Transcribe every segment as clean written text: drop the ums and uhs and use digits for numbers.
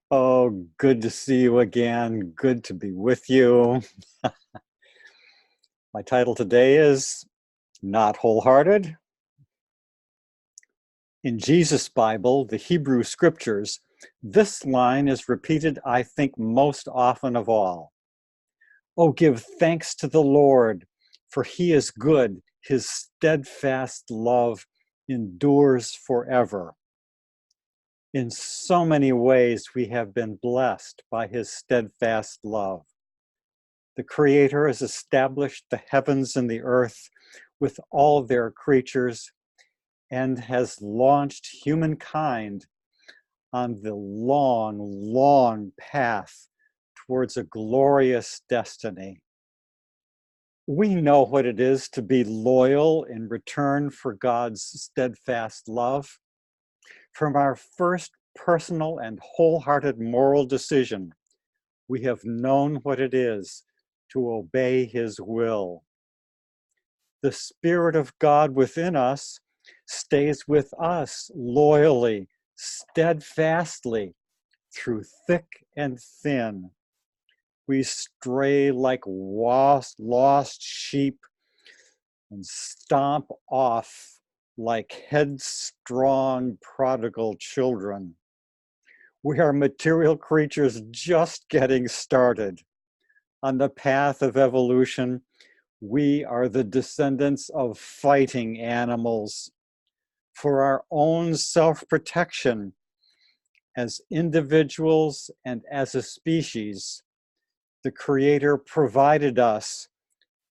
Oh, good to see you again. Good to be with you. My title today is Not Wholehearted. In Jesus' Bible, the Hebrew Scriptures, this line is repeated, I think, most often of all. Oh, give thanks to the Lord, for he is good. His steadfast love endures forever. In so many ways, we have been blessed by his steadfast love. The Creator has established the heavens and the earth with all their creatures and has launched humankind on the long, long path towards a glorious destiny. We know what it is to be loyal in return for God's steadfast love. From our first personal and wholehearted moral decision, we have known what it is to obey his will. The Spirit of God within us stays with us loyally, steadfastly, through thick and thin. We stray like lost sheep and stomp off like headstrong prodigal children. We are material creatures just getting started. On the path of evolution, we are the descendants of fighting animals. For our own self-protection as individuals and as a species, the Creator provided us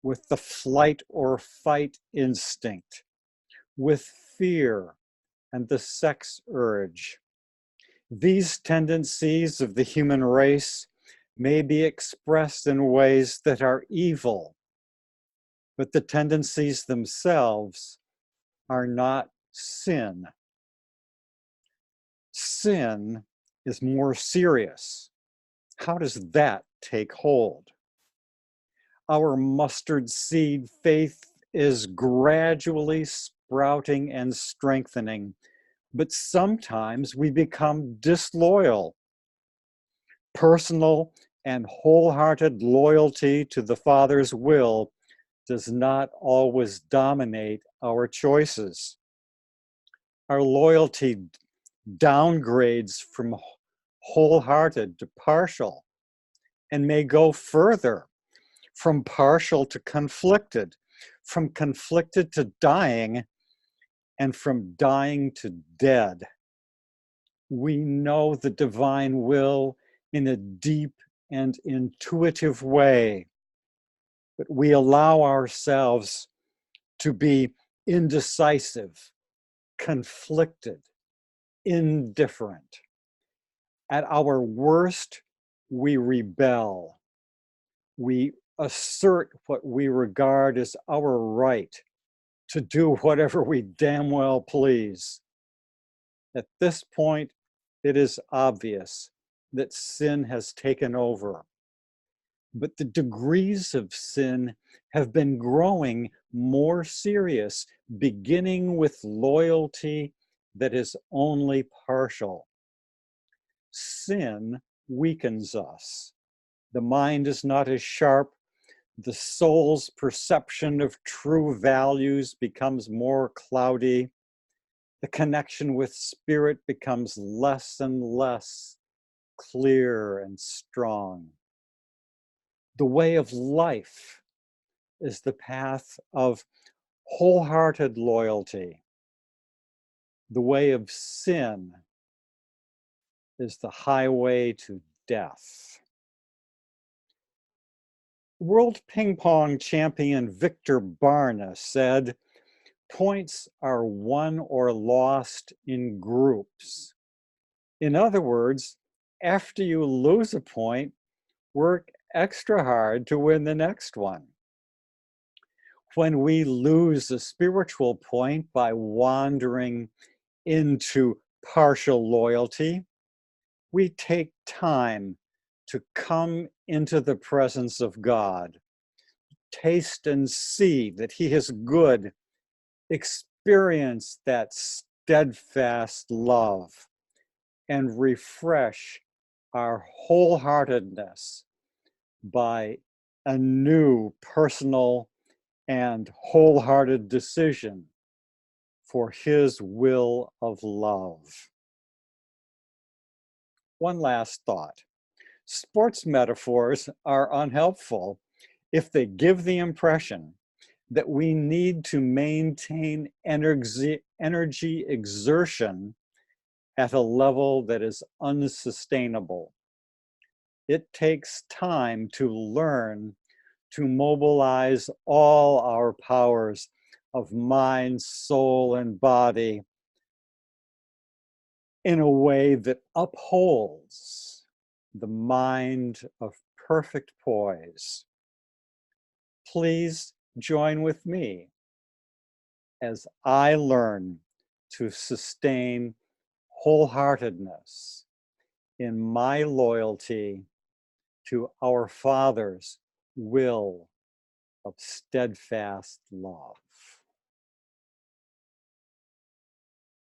with the flight or fight instinct, with fear and the sex urge. These tendencies of the human race may be expressed in ways that are evil, but the tendencies themselves are not sin. Sin is more serious. How does that take hold? Our mustard seed faith is gradually sprouting and strengthening, but sometimes we become disloyal. Personal and wholehearted loyalty to the Father's will does not always dominate our choices. Our loyalty downgrades from wholehearted to partial and may go further, from partial to conflicted, from conflicted to dying, and from dying to dead. We know the divine will in a deep and intuitive way, but we allow ourselves to be indecisive, conflicted, indifferent. At our worst, we rebel. We assert what we regard as our right to do whatever we damn well please. At this point, it is obvious that sin has taken over. But the degrees of sin have been growing more serious, beginning with loyalty that is only partial. Sin weakens us. The mind is not as sharp. The soul's perception of true values becomes more cloudy. The connection with spirit becomes less and less clear and strong. The way of life is the path of wholehearted loyalty. The way of sin is the highway to death. World ping pong champion Victor Barna said, "Points are won or lost in groups." In other words, after you lose a point, work extra hard to win the next one. When we lose a spiritual point by wandering into partial loyalty, we take time to come into the presence of God, taste and see that he is good, experience that steadfast love, and refresh our wholeheartedness by a new personal and wholehearted decision for His will of love. One last thought. Sports metaphors are unhelpful if they give the impression that we need to maintain energy exertion at a level that is unsustainable. It takes time to learn to mobilize all our powers of mind, soul, and body in a way that upholds the mind of perfect poise. Please join with me as I learn to sustain wholeheartedness in my loyalty to our Father's will of steadfast love.